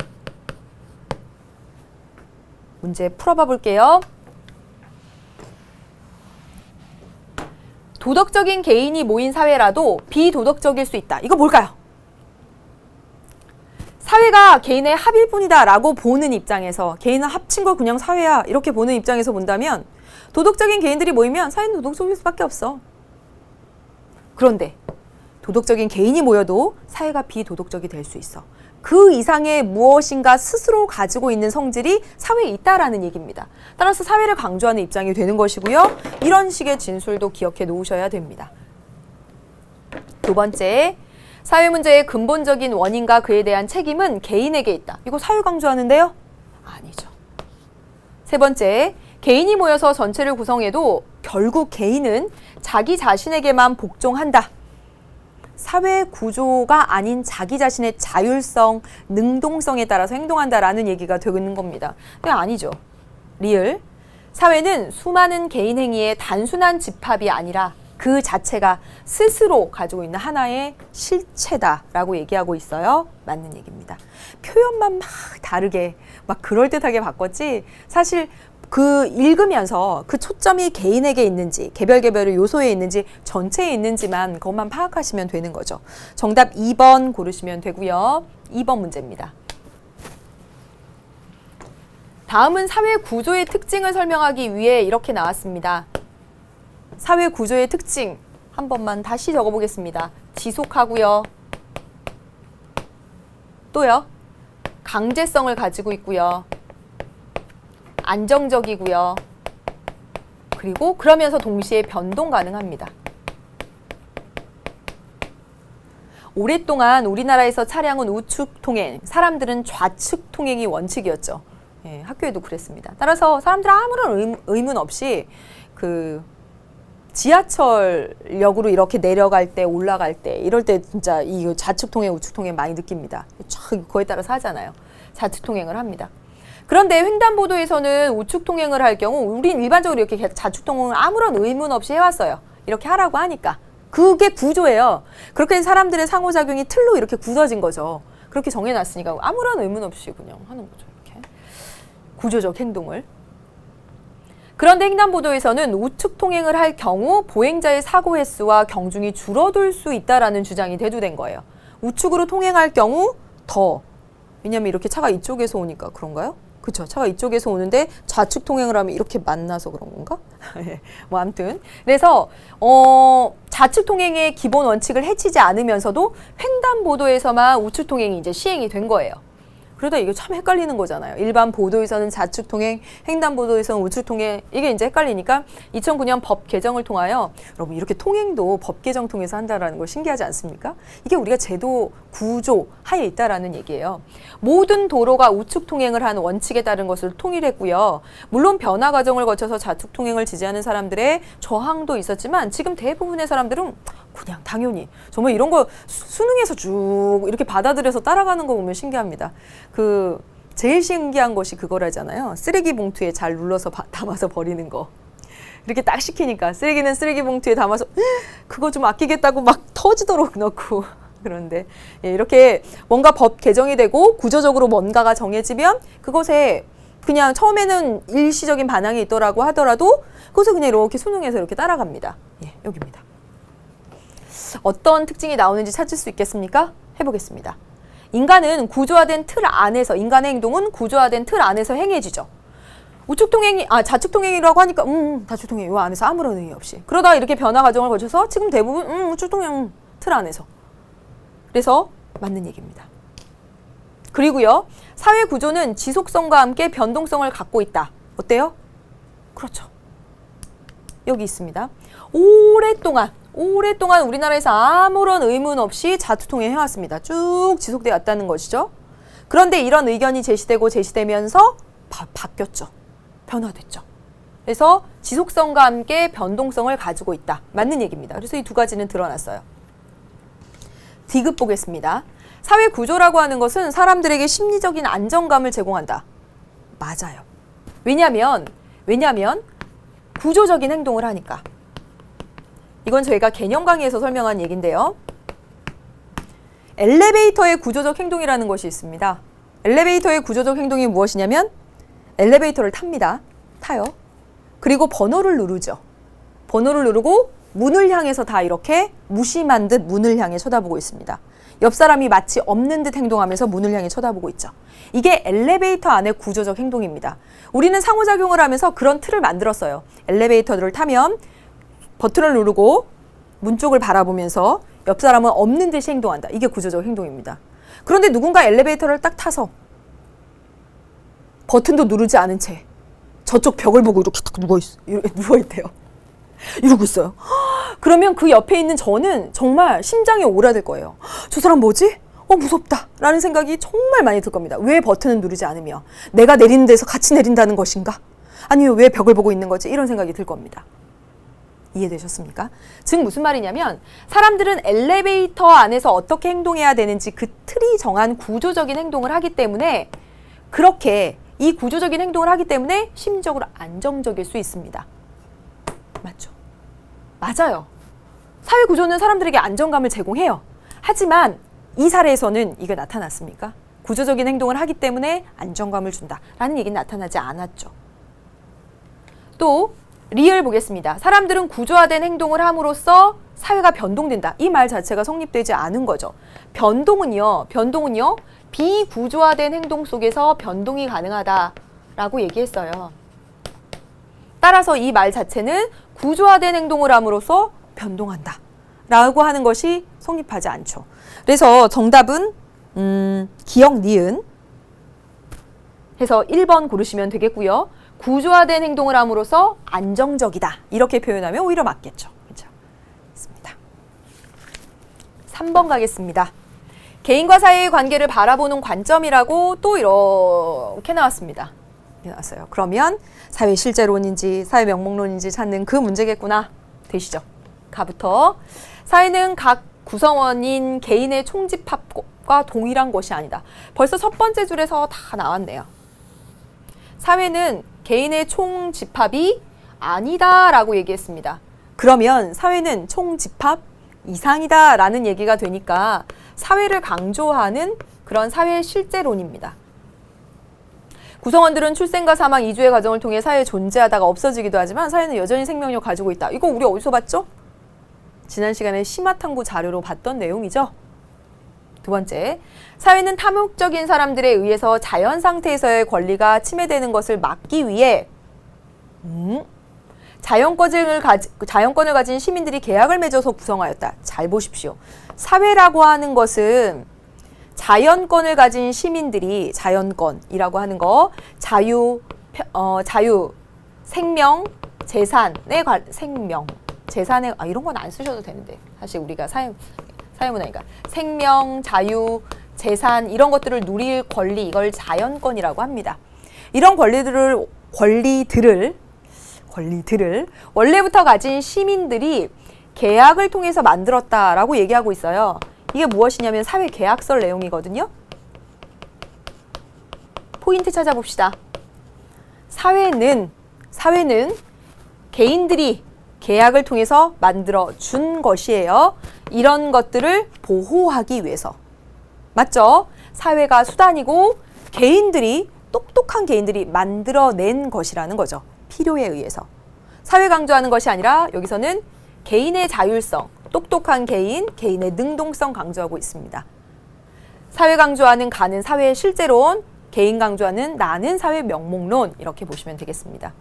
문제 풀어봐 볼게요. 도덕적인 개인이 모인 사회라도 비도덕적일 수 있다. 이거 뭘까요? 사회가 개인의 합일 뿐이다 라고 보는 입장에서 개인은 합친 거 그냥 사회야 이렇게 보는 입장에서 본다면 도덕적인 개인들이 모이면 사회는 도덕적일 수밖에 없어. 그런데 도덕적인 개인이 모여도 사회가 비도덕적이 될 수 있어. 그 이상의 무엇인가 스스로 가지고 있는 성질이 사회에 있다라는 얘기입니다. 따라서 사회를 강조하는 입장이 되는 것이고요. 이런 식의 진술도 기억해 놓으셔야 됩니다. 두 번째, 사회 문제의 근본적인 원인과 그에 대한 책임은 개인에게 있다. 이거 사회 강조하는데요? 아니죠. 세 번째, 개인이 모여서 전체를 구성해도 결국 개인은 자기 자신에게만 복종한다. 사회 구조가 아닌 자기 자신의 자율성, 능동성에 따라서 행동한다라는 얘기가 되는 겁니다. 근데 아니죠. 리을. 사회는 수많은 개인 행위의 단순한 집합이 아니라 그 자체가 스스로 가지고 있는 하나의 실체다라고 얘기하고 있어요. 맞는 얘기입니다. 표현만 막 다르게 막 그럴듯하게 바꿨지 사실 그 읽으면서 그 초점이 개인에게 있는지 개별의 요소에 있는지 전체에 있는지만 그것만 파악하시면 되는 거죠. 정답 2번 고르시면 되고요. 2번 문제입니다. 다음은 사회 구조의 특징을 설명하기 위해 이렇게 나왔습니다. 사회 구조의 특징 한 번만 다시 적어보겠습니다. 지속하고요. 또요. 강제성을 가지고 있고요. 안정적이고요. 그리고 그러면서 동시에 변동 가능합니다. 오랫동안 우리나라에서 차량은 우측 통행, 사람들은 좌측 통행이 원칙이었죠. 예, 학교에도 그랬습니다. 따라서 사람들은 아무런 의문 없이 그 지하철역으로 이렇게 내려갈 때 올라갈 때 이럴 때 진짜 이 좌측 통행 우측 통행 많이 느낍니다. 그거에 따라서 하잖아요. 좌측 통행을 합니다. 그런데 횡단보도에서는 우측 통행을 할 경우 우린 일반적으로 이렇게 좌측 통행을 아무런 의문 없이 해왔어요. 이렇게 하라고 하니까. 그게 구조예요. 그렇게 사람들의 상호작용이 틀로 이렇게 굳어진 거죠. 그렇게 정해놨으니까 아무런 의문 없이 그냥 하는 거죠. 이렇게 구조적 행동을. 그런데 횡단보도에서는 우측 통행을 할 경우 보행자의 사고 횟수와 경중이 줄어들 수 있다라는 주장이 대두된 거예요. 우측으로 통행할 경우 더. 왜냐면 이렇게 차가 이쪽에서 오니까 그런가요? 그렇죠. 차가 이쪽에서 오는데 좌측 통행을 하면 이렇게 만나서 그런 건가? 뭐 아무튼 그래서 좌측 통행의 기본 원칙을 해치지 않으면서도 횡단보도에서만 우측 통행이 이제 시행이 된 거예요. 그러다 이게 참 헷갈리는 거잖아요. 일반 보도에서는 좌측 통행, 횡단보도에서는 우측 통행 이게 이제 헷갈리니까 2009년 법 개정을 통하여 여러분 이렇게 통행도 법 개정 통해서 한다라는 거 신기하지 않습니까? 이게 우리가 제도 구조 하에 있다라는 얘기예요. 모든 도로가 우측 통행을 하는 원칙에 따른 것을 통일했고요. 물론 변화 과정을 거쳐서 좌측 통행을 지지하는 사람들의 저항도 있었지만 지금 대부분의 사람들은 그냥 당연히 정말 이런 거 수능에서 쭉 이렇게 받아들여서 따라가는 거 보면 신기합니다. 그 제일 신기한 것이 그거라잖아요. 쓰레기 봉투에 잘 눌러서 담아서 버리는 거. 이렇게 딱 시키니까 쓰레기는 쓰레기 봉투에 담아서 그거 좀 아끼겠다고 막 터지도록 넣고 그런데 예, 이렇게 뭔가 법 개정이 되고 구조적으로 뭔가가 정해지면 그것에 그냥 처음에는 일시적인 반항이 있더라고 하더라도 그것을 그냥 이렇게 수능에서 이렇게 따라갑니다. 예, 여기입니다. 어떤 특징이 나오는지 찾을 수 있겠습니까? 해보겠습니다. 인간은 구조화된 틀 안에서 인간의 행동은 구조화된 틀 안에서 행해지죠. 우측 통행이 좌측 통행이라고 하니까 좌측 통행 이 안에서 아무런 의미 없이 그러다가 이렇게 변화 과정을 거쳐서 지금 대부분 우측 통행 틀 안에서 그래서 맞는 얘기입니다. 그리고요 사회 구조는 지속성과 함께 변동성을 갖고 있다. 어때요? 그렇죠. 여기 있습니다. 오랫동안 우리나라에서 아무런 의문 없이 좌측 통행 해왔습니다. 쭉 지속되어 왔다는 것이죠. 그런데 이런 의견이 제시되면서 바뀌었죠. 변화됐죠. 그래서 지속성과 함께 변동성을 가지고 있다. 맞는 얘기입니다. 그래서 이 두 가지는 드러났어요. 디귿 보겠습니다. 사회 구조라고 하는 것은 사람들에게 심리적인 안정감을 제공한다. 맞아요. 왜냐면 구조적인 행동을 하니까. 이건 저희가 개념 강의에서 설명한 얘기인데요. 엘리베이터의 구조적 행동이라는 것이 있습니다. 엘리베이터의 구조적 행동이 무엇이냐면 엘리베이터를 탑니다. 타요. 그리고 번호를 누르죠. 번호를 누르고 문을 향해서 다 이렇게 무심한 듯 문을 향해 쳐다보고 있습니다. 옆 사람이 마치 없는 듯 행동하면서 문을 향해 쳐다보고 있죠. 이게 엘리베이터 안의 구조적 행동입니다. 우리는 상호작용을 하면서 그런 틀을 만들었어요. 엘리베이터를 타면 버튼을 누르고 문 쪽을 바라보면서 옆 사람은 없는 듯이 행동한다. 이게 구조적 행동입니다. 그런데 누군가 엘리베이터를 딱 타서 버튼도 누르지 않은 채 저쪽 벽을 보고 이렇게 딱 누워있대요. 이러고 있어요. 그러면 그 옆에 있는 저는 정말 심장이 오라들 거예요. 저 사람 뭐지? 무섭다 라는 생각이 정말 많이 들 겁니다. 왜 버튼을 누르지 않으며 내가 내리는 데서 같이 내린다는 것인가? 아니면 왜 벽을 보고 있는 거지? 이런 생각이 들 겁니다. 이해되셨습니까? 즉 무슨 말이냐면 사람들은 엘리베이터 안에서 어떻게 행동해야 되는지 그 틀이 정한 구조적인 행동을 하기 때문에 그렇게 이 구조적인 행동을 하기 때문에 심리적으로 안정적일 수 있습니다. 맞죠? 맞아요. 사회 구조는 사람들에게 안정감을 제공해요. 하지만 이 사례에서는 이게 나타났습니까? 구조적인 행동을 하기 때문에 안정감을 준다라는 얘기는 나타나지 않았죠. 또 리을 보겠습니다. 사람들은 구조화된 행동을 함으로써 사회가 변동된다. 이 말 자체가 성립되지 않은 거죠. 변동은요. 비구조화된 행동 속에서 변동이 가능하다라고 얘기했어요. 따라서 이 말 자체는 구조화된 행동을 함으로써 변동한다 라고 하는 것이 성립하지 않죠. 그래서 정답은 기억 니은 해서 1번 고르시면 되겠고요. 구조화된 행동을 함으로써 안정적이다 이렇게 표현하면 오히려 맞겠죠. 그렇죠? 있습니다. 3번 가겠습니다. 개인과 사회의 관계를 바라보는 관점이라고 또 이렇게 나왔습니다. 나왔어요. 그러면 사회 실제론인지 사회 명목론인지 찾는 그 문제겠구나. 되시죠? 가부터 사회는 각 구성원인 개인의 총집합과 동일한 것이 아니다. 벌써 첫 번째 줄에서 다 나왔네요. 사회는 개인의 총집합이 아니다라고 얘기했습니다. 그러면 사회는 총집합 이상이다 라는 얘기가 되니까 사회를 강조하는 그런 사회 실제론입니다. 구성원들은 출생과 사망, 이주의 과정을 통해 사회에 존재하다가 없어지기도 하지만 사회는 여전히 생명력을 가지고 있다. 이거 우리 어디서 봤죠? 지난 시간에 심화탐구 자료로 봤던 내용이죠. 두 번째, 사회는 탐욕적인 사람들에 의해서 자연 상태에서의 권리가 침해되는 것을 막기 위해 자연권을 가진 시민들이 계약을 맺어서 구성하였다. 잘 보십시오. 사회라고 하는 것은 자연권을 가진 시민들이 자연권이라고 하는 거 자유, 생명, 재산의 생명, 재산의 이런 건 안 쓰셔도 되는데 사실 우리가 사회문화니까 생명, 자유, 재산 이런 것들을 누릴 권리 이걸 자연권이라고 합니다. 이런 권리들을 원래부터 가진 시민들이 계약을 통해서 만들었다라고 얘기하고 있어요. 이게 무엇이냐면 사회계약설 내용이거든요. 포인트 찾아봅시다. 사회는 개인들이 계약을 통해서 만들어 준 것이에요. 이런 것들을 보호하기 위해서. 맞죠? 사회가 수단이고 똑똑한 개인들이 만들어낸 것이라는 거죠. 필요에 의해서. 사회 강조하는 것이 아니라 여기서는 개인의 자율성, 똑똑한 개인의 능동성 강조하고 있습니다. 사회 강조하는 가는 사회의 실제론, 개인 강조하는 나는 사회 명목론 이렇게 보시면 되겠습니다.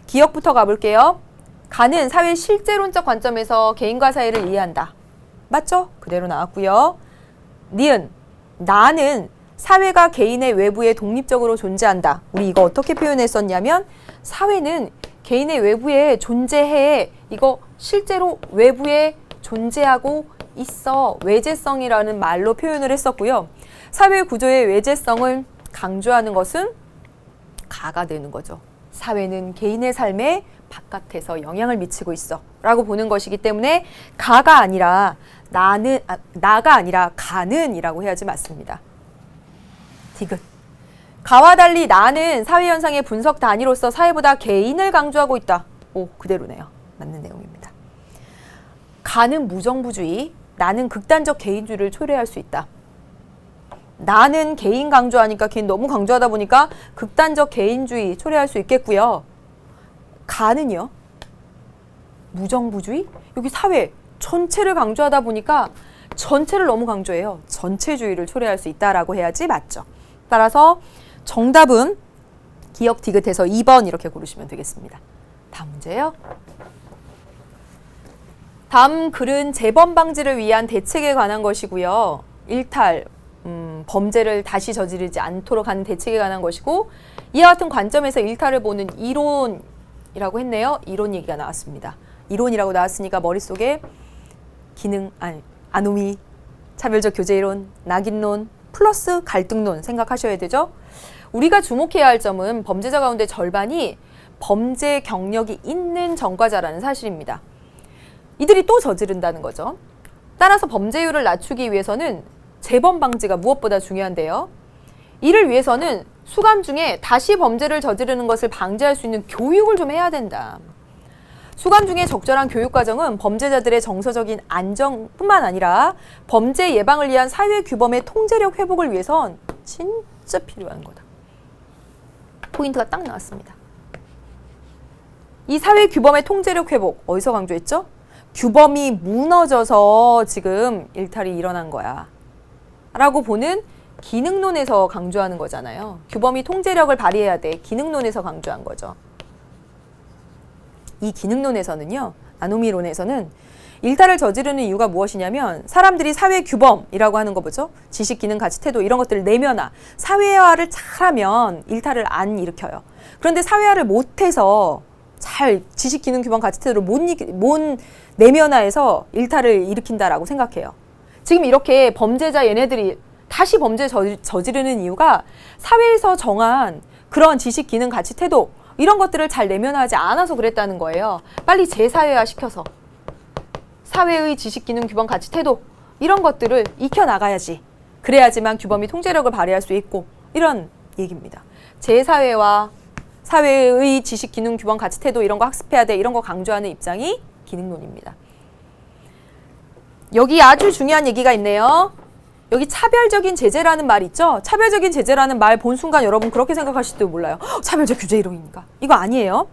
기억부터 가볼게요. 가는 사회 실제론적 관점에서 개인과 사회를 이해한다. 맞죠? 그대로 나왔고요. 니은, 나는 사회가 개인의 외부에 독립적으로 존재한다. 우리 이거 어떻게 표현했었냐면 사회는 개인의 외부에 존재해. 이거 실제로 외부에 존재하고 있어. 외재성이라는 말로 표현을 했었고요. 사회 구조의 외재성을 강조하는 것은 가가 되는 거죠. 사회는 개인의 삶에 바깥에서 영향을 미치고 있어 라고 보는 것이기 때문에 가가 아니라 나가 아니라 가는 이라고 해야지 맞습니다. 디귿. 가와 달리 나는 사회현상의 분석 단위로서 사회보다 개인을 강조하고 있다. 오, 그대로네요. 맞는 내용입니다. 가는 무정부주의, 나는 극단적 개인주의를 초래할 수 있다. 나는 개인 강조하니까 개인 너무 강조하다 보니까 극단적 개인주의 초래할 수 있겠고요. 가는요. 무정부주의? 여기 사회 전체를 강조하다 보니까 전체를 너무 강조해요. 전체주의를 초래할 수 있다라고 해야지 맞죠. 따라서 정답은 기억 디귿해서 2번 이렇게 고르시면 되겠습니다. 다음 문제요. 다음 글은 재범 방지를 위한 대책에 관한 것이고요. 일탈, 범죄를 다시 저지르지 않도록 하는 대책에 관한 것이고 이와 같은 관점에서 일탈을 보는 이론이라고 했네요. 이론 얘기가 나왔습니다. 이론이라고 나왔으니까 머릿속에 아노미, 차별적 교제이론, 낙인론, 플러스 갈등론 생각하셔야 되죠. 우리가 주목해야 할 점은 범죄자 가운데 절반이 범죄 경력이 있는 전과자라는 사실입니다. 이들이 또 저지른다는 거죠. 따라서 범죄율을 낮추기 위해서는 재범 방지가 무엇보다 중요한데요. 이를 위해서는 수감 중에 다시 범죄를 저지르는 것을 방지할 수 있는 교육을 좀 해야 된다. 수감 중에 적절한 교육 과정은 범죄자들의 정서적인 안정뿐만 아니라 범죄 예방을 위한 사회 규범의 통제력 회복을 위해선 진짜 필요한 거다. 포인트가 딱 나왔습니다. 이 사회 규범의 통제력 회복, 어디서 강조했죠? 규범이 무너져서 지금 일탈이 일어난 거야 라고 보는 기능론에서 강조하는 거잖아요. 규범이 통제력을 발휘해야 돼. 기능론에서 강조한 거죠. 이 기능론에서는요, 아노미론에서는 일탈을 저지르는 이유가 무엇이냐면 사람들이 사회 규범이라고 하는 거 보죠. 지식, 기능, 가치, 태도 이런 것들을 내면화, 사회화를 잘하면 일탈을 안 일으켜요. 그런데 사회화를 못해서 잘 지식, 기능, 규범, 가치, 태도를 못 내면화해서 일탈을 일으킨다라고 생각해요. 지금 이렇게 범죄자 얘네들이 다시 범죄 저지르는 이유가 사회에서 정한 그런 지식, 기능, 가치, 태도 이런 것들을 잘 내면화하지 않아서 그랬다는 거예요. 빨리 재사회화 시켜서 사회의 지식, 기능, 규범, 가치, 태도 이런 것들을 익혀나가야지. 그래야지만 규범이 통제력을 발휘할 수 있고 이런 얘기입니다. 재사회화, 사회의 지식, 기능, 규범, 가치, 태도 이런 거 학습해야 돼. 이런 거 강조하는 입장이 기능론입니다. 여기 아주 중요한 얘기가 있네요. 여기 차별적인 제재라는 말 있죠? 차별적인 제재라는 말 본 순간 여러분 그렇게 생각하실지도 몰라요. 차별적 규제 이론입니까? 이거 아니에요.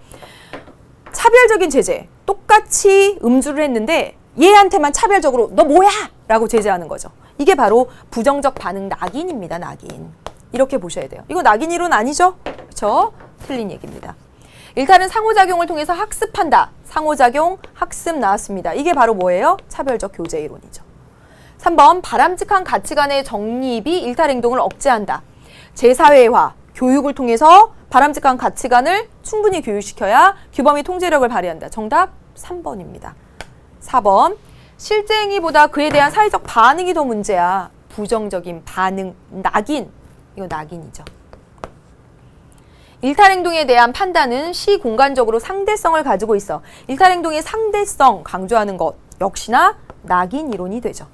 차별적인 제재. 똑같이 음주를 했는데 얘한테만 차별적으로 너 뭐야? 라고 제재하는 거죠. 이게 바로 부정적 반응 낙인입니다. 낙인. 이렇게 보셔야 돼요. 이거 낙인 이론 아니죠? 그렇죠? 틀린 얘기입니다. 일탈은 상호작용을 통해서 학습한다. 상호작용, 학습 나왔습니다. 이게 바로 뭐예요? 차별적 교제 이론이죠. 3번 바람직한 가치관의 정립이 일탈 행동을 억제한다. 재사회화, 교육을 통해서 바람직한 가치관을 충분히 교육시켜야 규범이 통제력을 발휘한다. 정답 3번입니다. 4번 실제 행위보다 그에 대한 사회적 반응이 더 문제야. 부정적인 반응, 낙인. 이거 낙인이죠. 일탈 행동에 대한 판단은 시공간적으로 상대성을 가지고 있어. 일탈 행동의 상대성 강조하는 것 역시나 낙인 이론이 되죠.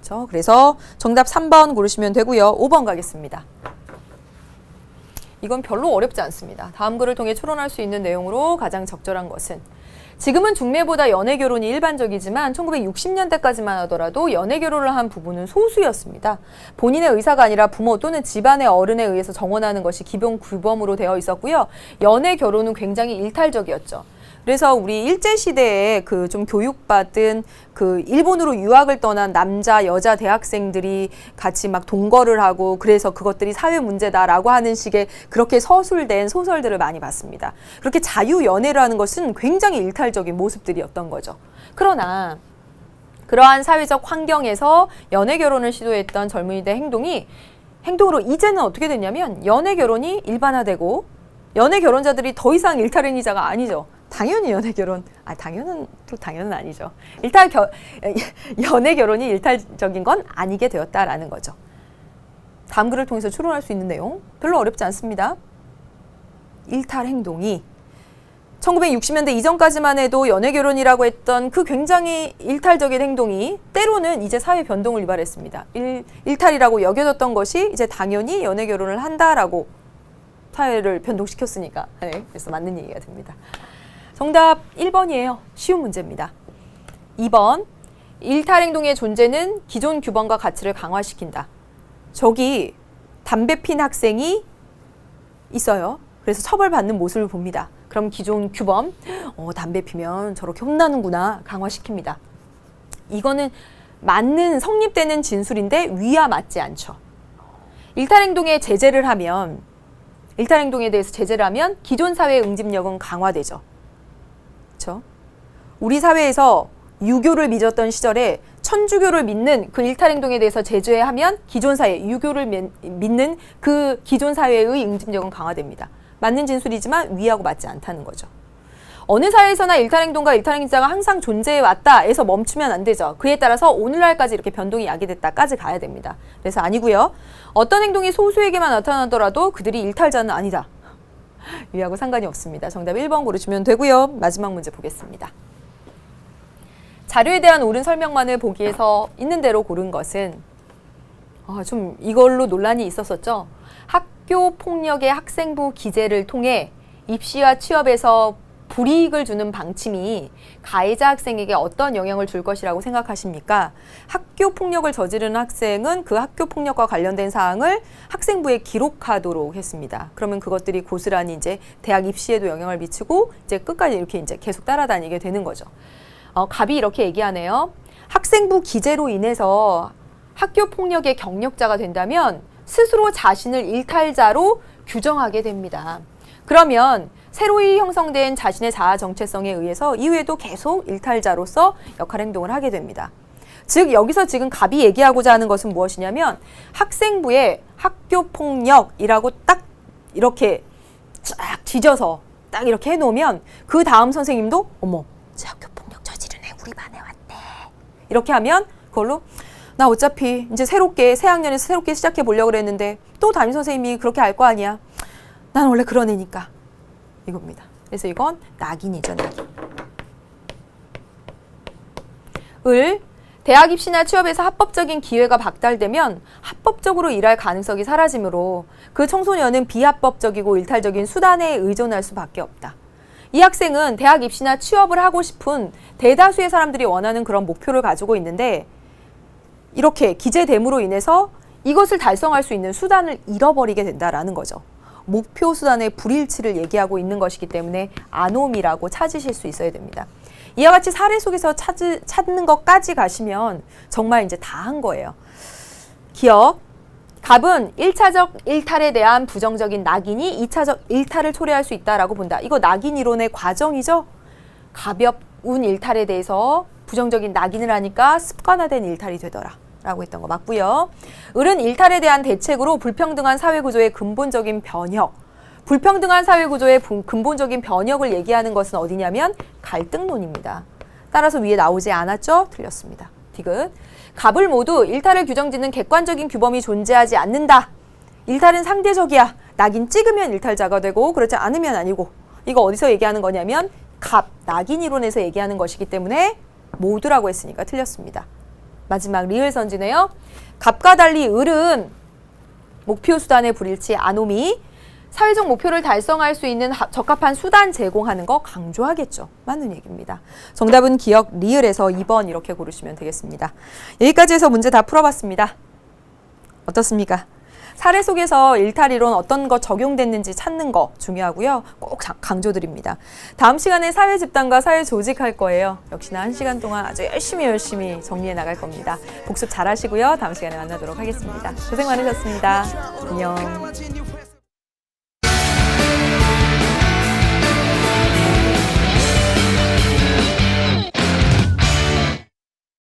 그렇죠? 그래서 정답 3번 고르시면 되고요. 5번 가겠습니다. 이건 별로 어렵지 않습니다. 다음 글을 통해 추론할 수 있는 내용으로 가장 적절한 것은 지금은 중매보다 연애 결혼이 일반적이지만 1960년대까지만 하더라도 연애 결혼을 한 부부는 소수였습니다. 본인의 의사가 아니라 부모 또는 집안의 어른에 의해서 정원하는 것이 기본 규범으로 되어 있었고요. 연애 결혼은 굉장히 일탈적이었죠. 그래서 우리 일제시대에 그 좀 교육받은 그 일본으로 유학을 떠난 남자, 여자 대학생들이 같이 막 동거를 하고 그래서 그것들이 사회 문제다라고 하는 식의 그렇게 서술된 소설들을 많이 봤습니다. 그렇게 자유연애를 하는 것은 굉장히 일탈적인 모습들이었던 거죠. 그러나 그러한 사회적 환경에서 연애 결혼을 시도했던 젊은이들의 행동으로 이제는 어떻게 됐냐면 연애 결혼이 일반화되고 연애 결혼자들이 더 이상 일탈 행위자가 아니죠. 당연히 연애 결혼, 당연은 아니죠. 연애 결혼이 일탈적인 건 아니게 되었다라는 거죠. 다음 글을 통해서 추론할 수 있는 내용 별로 어렵지 않습니다. 일탈 행동이 1960년대 이전까지만 해도 연애 결혼이라고 했던 그 굉장히 일탈적인 행동이 때로는 이제 사회 변동을 유발했습니다. 일탈이라고 여겨졌던 것이 이제 당연히 연애 결혼을 한다라고 사회를 변동시켰으니까. 네, 그래서 맞는 얘기가 됩니다. 정답 1번이에요. 쉬운 문제입니다. 2번, 일탈행동의 존재는 기존 규범과 가치를 강화시킨다. 저기 담배 핀 학생이 있어요. 그래서 처벌받는 모습을 봅니다. 그럼 기존 규범, 담배 피면 저렇게 혼나는구나, 강화시킵니다. 이거는 맞는 성립되는 진술인데 위와 맞지 않죠. 일탈행동에 대해서 제재를 하면 기존 사회의 응집력은 강화되죠. 그렇죠? 우리 사회에서 유교를 믿었던 시절에 천주교를 믿는 그 일탈행동에 대해서 제재하면 기존 사회, 유교를 믿는 그 기존 사회의 응집력은 강화됩니다. 맞는 진술이지만 위하고 맞지 않다는 거죠. 어느 사회에서나 일탈행동과 일탈행위자가 항상 존재해왔다 해서 멈추면 안 되죠. 그에 따라서 오늘날까지 이렇게 변동이 야기됐다까지 가야 됩니다. 그래서 아니고요. 어떤 행동이 소수에게만 나타나더라도 그들이 일탈자는 아니다. 위하고 상관이 없습니다. 정답 1번 고르시면 되고요. 마지막 문제 보겠습니다. 자료에 대한 옳은 설명만을 보기에서 있는 대로 고른 것은 좀 이걸로 논란이 있었었죠. 학교 폭력의 학생부 기재를 통해 입시와 취업에서 불이익을 주는 방침이 가해자 학생에게 어떤 영향을 줄 것이라고 생각하십니까? 학교 폭력을 저지르는 학생은 그 학교 폭력과 관련된 사항을 학생부에 기록하도록 했습니다. 그러면 그것들이 고스란히 이제 대학 입시에도 영향을 미치고 이제 끝까지 이렇게 이제 계속 따라다니게 되는 거죠. 갑이 이렇게 얘기하네요. 학생부 기재로 인해서 학교 폭력의 경력자가 된다면 스스로 자신을 일탈자로 규정하게 됩니다. 그러면 새로이 형성된 자신의 자아 정체성에 의해서 이후에도 계속 일탈자로서 역할 행동을 하게 됩니다. 즉 여기서 지금 갑이 얘기하고자 하는 것은 무엇이냐면 학생부에 학교 폭력이라고 딱 이렇게 쫙 뒤져서 딱 이렇게 해놓으면 그 다음 선생님도 어머 제 학교 폭력 저지른 애 우리 반에 왔대 이렇게 하면 그걸로 나 어차피 이제 새 학년에서 새롭게 시작해 보려고 그랬는데 또 담임 선생님이 그렇게 할 거 아니야. 난 원래 그런 애니까. 이겁니다. 그래서 이건 낙인이죠, 낙인. 대학 입시나 취업에서 합법적인 기회가 박탈되면 합법적으로 일할 가능성이 사라지므로 그 청소년은 비합법적이고 일탈적인 수단에 의존할 수밖에 없다. 이 학생은 대학 입시나 취업을 하고 싶은 대다수의 사람들이 원하는 그런 목표를 가지고 있는데 이렇게 기재됨으로 인해서 이것을 달성할 수 있는 수단을 잃어버리게 된다라는 거죠. 목표 수단의 불일치를 얘기하고 있는 것이기 때문에 아노미라고 찾으실 수 있어야 됩니다. 이와 같이 사례 속에서 찾는 것까지 가시면 정말 이제 다 한 거예요. 기억. 갑은 1차적 일탈에 대한 부정적인 낙인이 2차적 일탈을 초래할 수 있다라고 본다. 이거 낙인 이론의 과정이죠. 가벼운 일탈에 대해서 부정적인 낙인을 하니까 습관화된 일탈이 되더라. 라고 했던 거 맞고요. 을은 일탈에 대한 대책으로 불평등한 사회구조의 근본적인 변혁. 불평등한 사회구조의 근본적인 변혁을 얘기하는 것은 어디냐면 갈등론입니다. 따라서 위에 나오지 않았죠? 틀렸습니다. 디귿. 갑을 모두 일탈을 규정짓는 객관적인 규범이 존재하지 않는다. 일탈은 상대적이야. 낙인 찍으면 일탈자가 되고 그렇지 않으면 아니고. 이거 어디서 얘기하는 거냐면 갑, 낙인 이론에서 얘기하는 것이기 때문에 모두라고 했으니까 틀렸습니다. 마지막 리을 선지네요. 갑과 달리 을은 목표 수단의 불일치 아노미, 사회적 목표를 달성할 수 있는 적합한 수단 제공하는 거 강조하겠죠. 맞는 얘기입니다. 정답은 기억 리을에서 2번 이렇게 고르시면 되겠습니다. 여기까지 해서 문제 다 풀어봤습니다. 어떻습니까? 사례 속에서 일탈이론 어떤 거 적용됐는지 찾는 거 중요하고요. 꼭 강조드립니다. 다음 시간에 사회 집단과 사회 조직 할 거예요. 역시나 1시간 동안 아주 열심히 정리해 나갈 겁니다. 복습 잘 하시고요. 다음 시간에 만나도록 하겠습니다. 고생 많으셨습니다. 안녕.